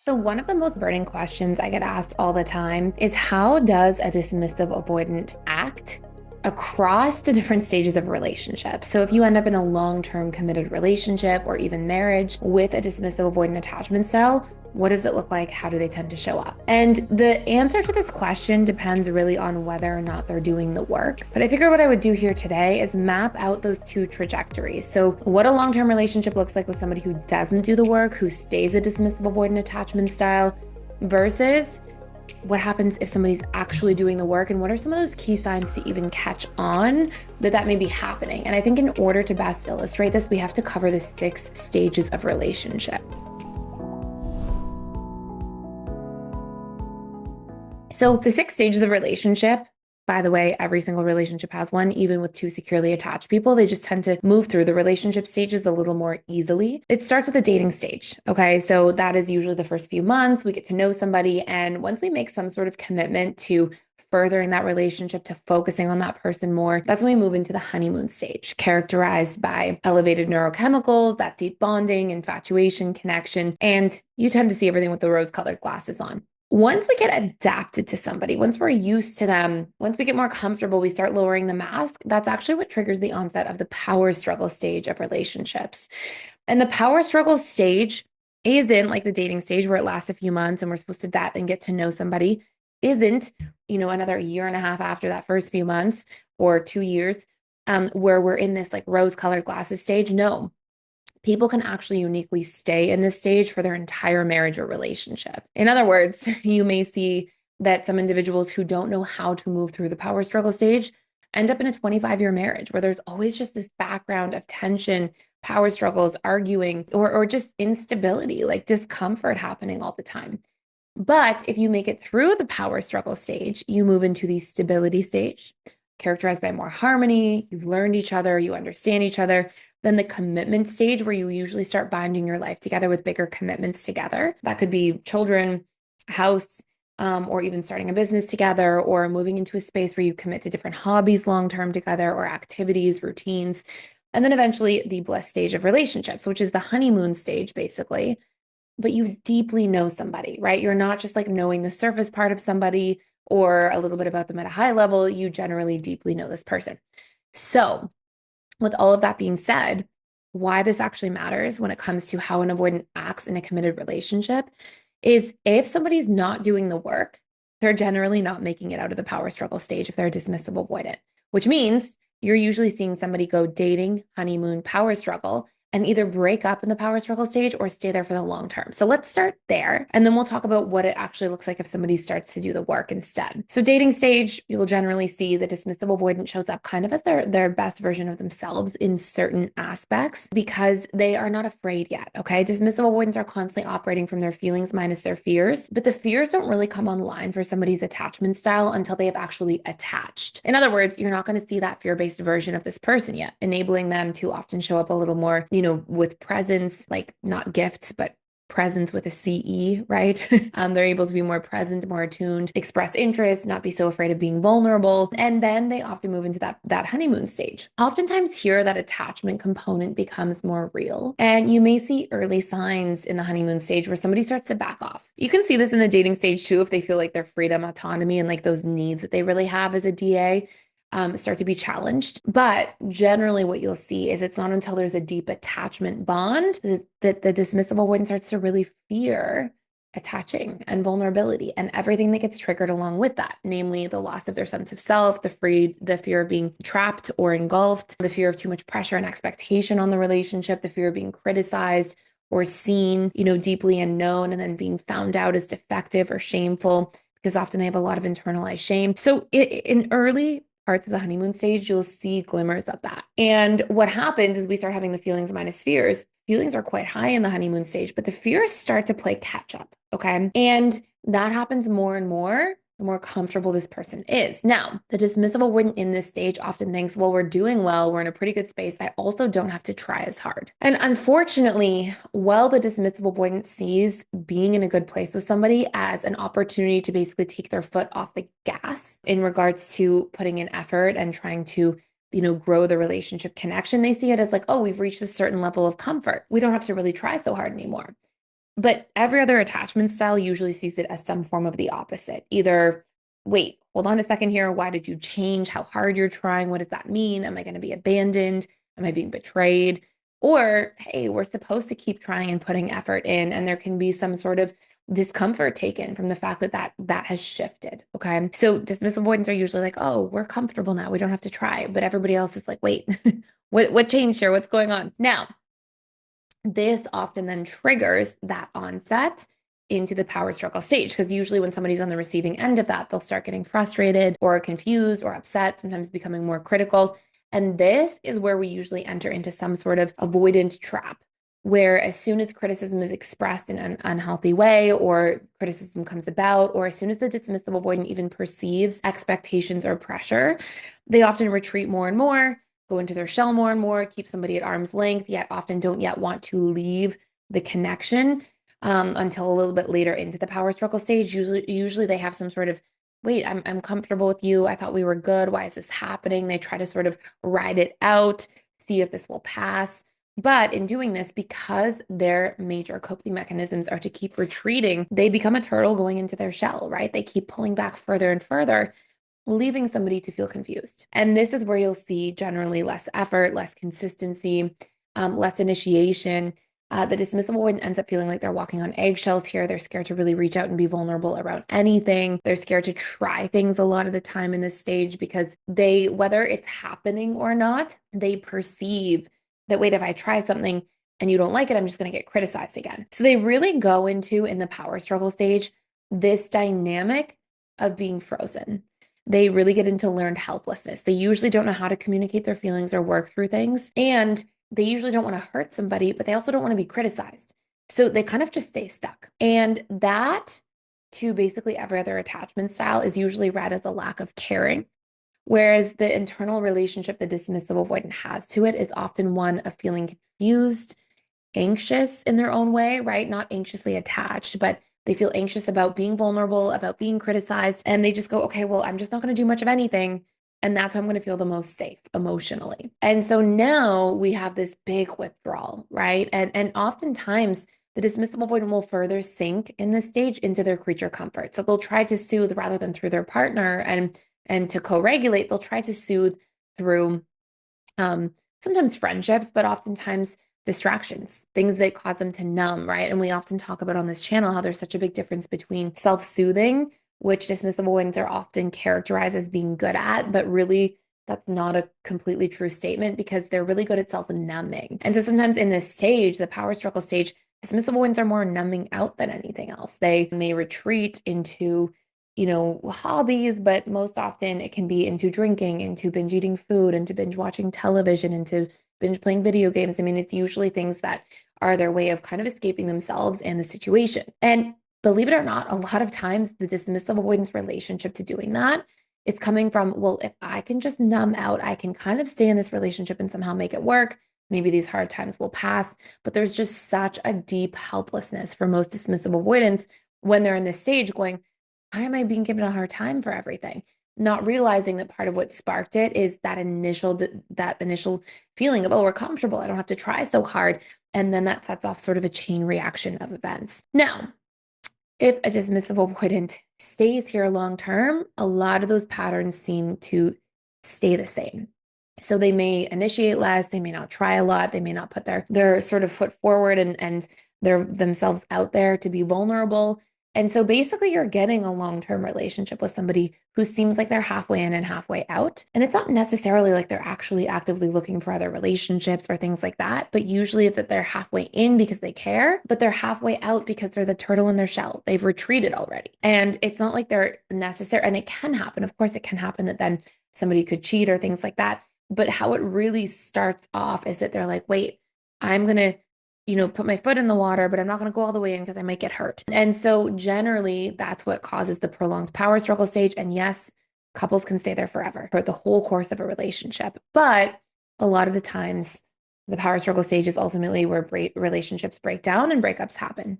So, one of the most burning questions I get asked all the time is how does a dismissive avoidant act across the different stages of a relationship? So, if you end up in a long term committed relationship or even marriage with a dismissive avoidant attachment style, what does it look like? How do they tend to show up? And the answer to this question depends really on whether or not they're doing the work. But I figured what I would do here today is map out those two trajectories. So, what a long term relationship looks like with somebody who doesn't do the work, who stays a dismissive avoidant attachment style, versus what happens if somebody's actually doing the work, and what are some of those key signs to even catch on that may be happening. And I think in order to best illustrate this, we have to cover the 6 stages of relationship. So the 6 stages of relationship, by the way, every single relationship has one, even with 2 securely attached people. They just tend to move through the relationship stages a little more easily. It starts with a dating stage. Okay. So that is usually the first few months. We get to know somebody. And once we make some sort of commitment to furthering that relationship, to focusing on that person more, that's when we move into the honeymoon stage, characterized by elevated neurochemicals, that deep bonding, infatuation, connection. And you tend to see everything with the rose-colored glasses on. Once we get adapted to somebody, once we're used to them, once we get more comfortable, we start lowering the mask. That's actually what triggers the onset of the power struggle stage of relationships. And the power struggle stage isn't like the dating stage where it lasts a few months and we're supposed to vet and get to know somebody. Isn't, another year and a half after that first few months or 2 years, where we're in this like rose-colored glasses stage. No, people can actually uniquely stay in this stage for their entire marriage or relationship. In other words, you may see that some individuals who don't know how to move through the power struggle stage end up in a 25-year marriage where there's always just this background of tension, power struggles, arguing, or just instability, like discomfort happening all the time. But if you make it through the power struggle stage, you move into the stability stage, characterized by more harmony. You've learned each other, you understand each other. Then the commitment stage, where you usually start binding your life together with bigger commitments together. That could be children, house, or even starting a business together, or moving into a space where you commit to different hobbies long-term together, or activities, routines. And then eventually the bliss stage of relationships, which is the honeymoon stage, basically. But you deeply know somebody, right? You're not just like knowing the surface part of somebody or a little bit about them at a high level. You generally deeply know this person. So, with all of that being said, why this actually matters when it comes to how an avoidant acts in a committed relationship is if somebody's not doing the work, they're generally not making it out of the power struggle stage if they're a dismissive avoidant, which means you're usually seeing somebody go dating, honeymoon, power struggle, and either break up in the power struggle stage or stay there for the long term. So let's start there. And then we'll talk about what it actually looks like if somebody starts to do the work instead. So dating stage, you'll generally see the dismissive avoidant shows up kind of as their best version of themselves in certain aspects because they are not afraid yet. Okay. Dismissive avoidants are constantly operating from their feelings minus their fears, but the fears don't really come online for somebody's attachment style until they have actually attached. In other words, you're not going to see that fear-based version of this person yet, enabling them to often show up a little more, with presence, like not gifts, but presence with a CE, right? They're able to be more present, more attuned, express interest, not be so afraid of being vulnerable. And then they often move into that honeymoon stage. Oftentimes here, that attachment component becomes more real. And you may see early signs in the honeymoon stage where somebody starts to back off. You can see this in the dating stage too, if they feel like their freedom, autonomy, and like those needs that they really have as a DA start to be challenged. But generally what you'll see is it's not until there's a deep attachment bond that the dismissive avoidant starts to really fear attaching and vulnerability and everything that gets triggered along with that, namely the loss of their sense of self, the fear of being trapped or engulfed, the fear of too much pressure and expectation on the relationship, the fear of being criticized or seen, deeply and known, and then being found out as defective or shameful, because often they have a lot of internalized shame. So in early parts of the honeymoon stage, you'll see glimmers of that. And what happens is we start having the feelings minus fears. Feelings are quite high in the honeymoon stage, but the fears start to play catch up. Okay. And that happens more and more the more comfortable this person is. Now, the dismissive avoidant in this stage often thinks, well, we're doing well, we're in a pretty good space. I also don't have to try as hard. And unfortunately, while the dismissive avoidant sees being in a good place with somebody as an opportunity to basically take their foot off the gas in regards to putting in effort and trying to grow the relationship connection, they see it as like, oh, we've reached a certain level of comfort. We don't have to really try so hard anymore. But every other attachment style usually sees it as some form of the opposite. Either, wait, hold on a second here. Why did you change? How hard you're trying? What does that mean? Am I going to be abandoned? Am I being betrayed? Or, hey, we're supposed to keep trying and putting effort in, and there can be some sort of discomfort taken from the fact that that has shifted. Okay. So dismissive avoidants are usually like, oh, we're comfortable now. We don't have to try. But everybody else is like, wait, what changed here? What's going on? Now, this often then triggers that onset into the power struggle stage, because usually when somebody's on the receiving end of that, they'll start getting frustrated or confused or upset, sometimes becoming more critical. And this is where we usually enter into some sort of avoidant trap, where as soon as criticism is expressed in an unhealthy way, or criticism comes about, or as soon as the dismissive avoidant even perceives expectations or pressure, they often retreat more and more, go into their shell more and more, keep somebody at arm's length, yet often don't yet want to leave the connection until a little bit later into the power struggle stage. Usually they have some sort of, wait, I'm comfortable with you. I thought we were good. Why is this happening? They try to sort of ride it out, see if this will pass. But in doing this, because their major coping mechanisms are to keep retreating, they become a turtle going into their shell, right? They keep pulling back further and further, leaving somebody to feel confused. And this is where you'll see generally less effort, less consistency, less initiation. The dismissive one ends up feeling like they're walking on eggshells here. They're scared to really reach out and be vulnerable around anything. They're scared to try things a lot of the time in this stage because they, whether it's happening or not, they perceive that, wait, if I try something and you don't like it, I'm just going to get criticized again. So they really go into, in the power struggle stage, this dynamic of being frozen. They really get into learned helplessness. They usually don't know how to communicate their feelings or work through things. And they usually don't want to hurt somebody, but they also don't want to be criticized. So they kind of just stay stuck. And that, to basically every other attachment style, is usually read as a lack of caring. Whereas the internal relationship the dismissive avoidant has to it is often one of feeling confused, anxious in their own way, right? Not anxiously attached, but they feel anxious about being vulnerable, about being criticized. And they just go, okay, well, I'm just not going to do much of anything. And that's how I'm going to feel the most safe emotionally. And so now we have this big withdrawal, right? And oftentimes the dismissive avoidant will further sink in this stage into their creature comfort. So they'll try to soothe rather than through their partner, and to co-regulate, they'll try to soothe through sometimes friendships, but oftentimes distractions, things that cause them to numb, right? And we often talk about on this channel how there's such a big difference between self-soothing, which dismissive avoidants are often characterized as being good at, but really that's not a completely true statement, because they're really good at self-numbing. And so sometimes in this stage, the power struggle stage, dismissive avoidants are more numbing out than anything else. They may retreat into hobbies, but most often it can be into drinking, into binge eating food, into binge watching television, into binge playing video games. I mean, it's usually things that are their way of kind of escaping themselves and the situation. And believe it or not, a lot of times the dismissive avoidance relationship to doing that is coming from, well, if I can just numb out, I can kind of stay in this relationship and somehow make it work. Maybe these hard times will pass. But there's just such a deep helplessness for most dismissive avoidants when they're in this stage going, why am I being given a hard time for everything? Not realizing that part of what sparked it is that initial feeling of, oh, we're comfortable. I don't have to try so hard. And then that sets off sort of a chain reaction of events. Now, if a dismissive avoidant stays here long term, a lot of those patterns seem to stay the same. So they may initiate less, they may not try a lot, they may not put their sort of foot forward and their themselves out there to be vulnerable. And so basically you're getting a long-term relationship with somebody who seems like they're halfway in and halfway out. And it's not necessarily like they're actually actively looking for other relationships or things like that, but usually it's that they're halfway in because they care, but they're halfway out because they're the turtle in their shell. They've retreated already. And it's not like they're necessary, and it can happen. Of course, it can happen that then somebody could cheat or things like that. But how it really starts off is that they're like, wait, I'm going to put my foot in the water, but I'm not going to go all the way in because I might get hurt. And so generally that's what causes the prolonged power struggle stage. And yes, couples can stay there forever for the whole course of a relationship. But a lot of the times the power struggle stage is ultimately where relationships break down and breakups happen.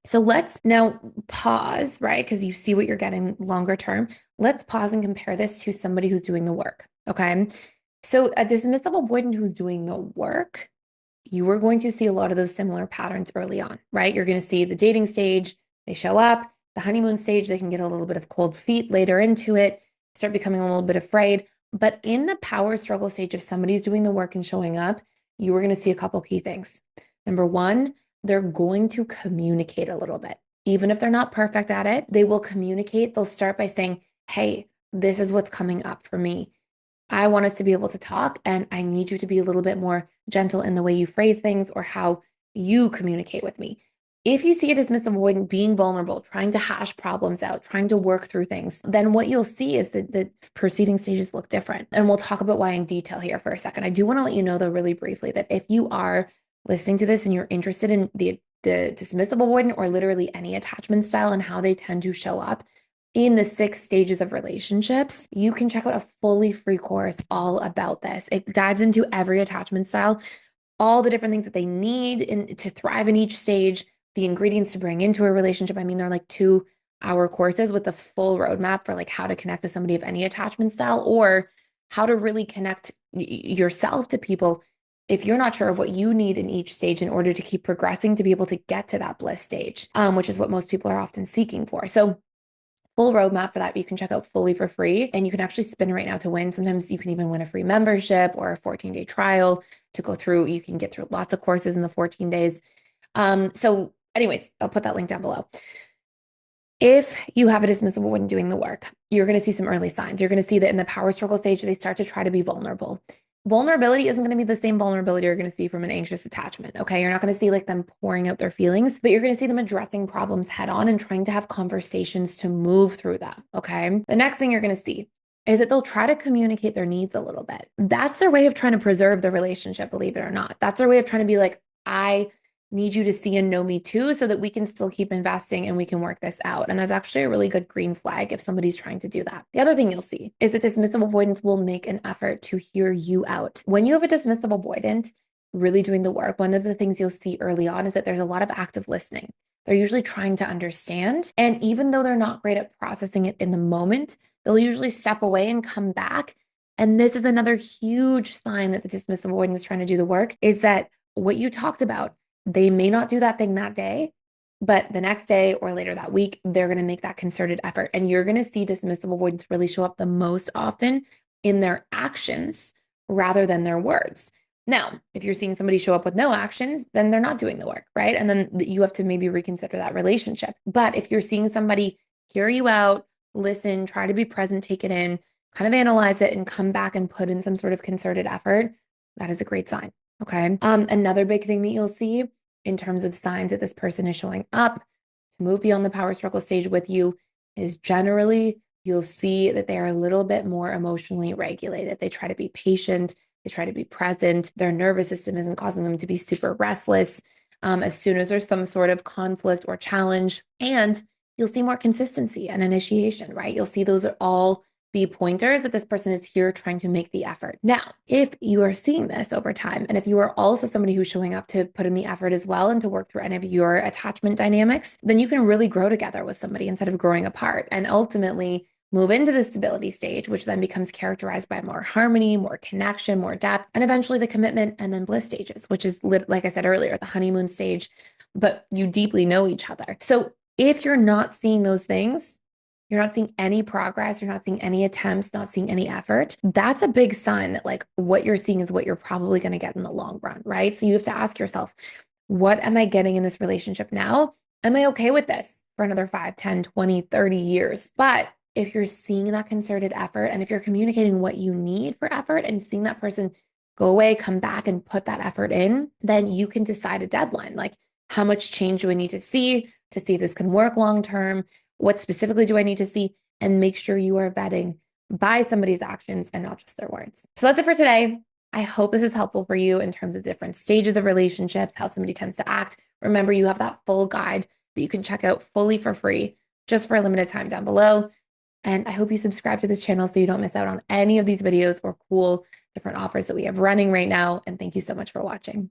So let's now pause, right? Because you see what you're getting longer term. Let's pause and compare this to somebody who's doing the work. Okay. So a dismissive avoidant who's doing the work you are going to see a lot of those similar patterns early on, right? You're going to see the dating stage, they show up, the honeymoon stage, they can get a little bit of cold feet later into it, start becoming a little bit afraid. But in the power struggle stage, if somebody's doing the work and showing up, you are going to see a couple key things. Number one, they're going to communicate a little bit. Even if they're not perfect at it, they will communicate. They'll start by saying, hey, this is what's coming up for me. I want us to be able to talk, and I need you to be a little bit more gentle in the way you phrase things or how you communicate with me. If you see a dismissive avoidant being vulnerable, trying to hash problems out, trying to work through things, then what you'll see is that the preceding stages look different. And we'll talk about why in detail here for a second. I do want to let you know, though, really briefly, that if you are listening to this and you're interested in the dismissive avoidant or literally any attachment style and how they tend to show up in the 6 stages of relationships, you can check out a fully free course all about this. It dives into every attachment style, all the different things that they need to thrive in each stage, the ingredients to bring into a relationship. I mean, they're like 2-hour courses with the full roadmap for like how to connect to somebody of any attachment style or how to really connect yourself to people if you're not sure of what you need in each stage in order to keep progressing to be able to get to that bliss stage, which is what most people are often seeking for. So full roadmap for that you can check out fully for free, and you can actually spin right now to win. Sometimes you can even win a free membership or a 14-day trial to go through. You can get through lots of courses in the 14 days. So anyways, I'll put that link down below. If you have a dismissive when doing the work, you're going to see some early signs. You're going to see that in the power struggle stage, they start to try to be vulnerable. Vulnerability isn't going to be the same vulnerability you're going to see from an anxious attachment, okay? You're not going to see like them pouring out their feelings, but you're going to see them addressing problems head on and trying to have conversations to move through them, okay? The next thing you're going to see is that they'll try to communicate their needs a little bit. That's their way of trying to preserve the relationship, believe it or not. That's their way of trying to be like, I need you to see and know me too, so that we can still keep investing and we can work this out. And that's actually a really good green flag if somebody's trying to do that. The other thing you'll see is that dismissive avoidants will make an effort to hear you out. When you have a dismissive avoidant really doing the work, one of the things you'll see early on is that there's a lot of active listening. They're usually trying to understand. And even though they're not great at processing it in the moment, they'll usually step away and come back. And this is another huge sign that the dismissive avoidant is trying to do the work, is that what you talked about, they may not do that thing that day, but the next day or later that week, they're going to make that concerted effort. And you're going to see dismissive avoidance really show up the most often in their actions rather than their words. Now, if you're seeing somebody show up with no actions, then they're not doing the work, right? And then you have to maybe reconsider that relationship. But if you're seeing somebody hear you out, listen, try to be present, take it in, kind of analyze it, and come back and put in some sort of concerted effort, that is a great sign. Okay. Another big thing that you'll see in terms of signs that this person is showing up to move beyond the power struggle stage with you is generally you'll see that they are a little bit more emotionally regulated. They try to be patient. They try to be present. Their nervous system isn't causing them to be super restless as soon as there's some sort of conflict or challenge. And you'll see more consistency and initiation, right? You'll see those are all be pointers that this person is here trying to make the effort. Now, if you are seeing this over time, and if you are also somebody who's showing up to put in the effort as well and to work through any of your attachment dynamics, then you can really grow together with somebody instead of growing apart, and ultimately move into the stability stage, which then becomes characterized by more harmony, more connection, more depth, and eventually the commitment and then bliss stages, which is, like I said earlier, the honeymoon stage, but you deeply know each other. So if you're not seeing those things, you're not seeing any progress, you're not seeing any attempts, not seeing any effort, that's a big sign that like what you're seeing is what you're probably going to get in the long run, right? So you have to ask yourself, what am I getting in this relationship now? Am I okay with this for another 5, 10, 20, 30 years? But if you're seeing that concerted effort, and if you're communicating what you need for effort and seeing that person go away, come back and put that effort in, then you can decide a deadline. Like, how much change do I need to see if this can work long-term? What specifically do I need to see? And make sure you are vetting by somebody's actions and not just their words. So that's it for today. I hope this is helpful for you in terms of different stages of relationships, how somebody tends to act. Remember, you have that full guide that you can check out fully for free, just for a limited time down below. And I hope you subscribe to this channel so you don't miss out on any of these videos or cool different offers that we have running right now. And thank you so much for watching.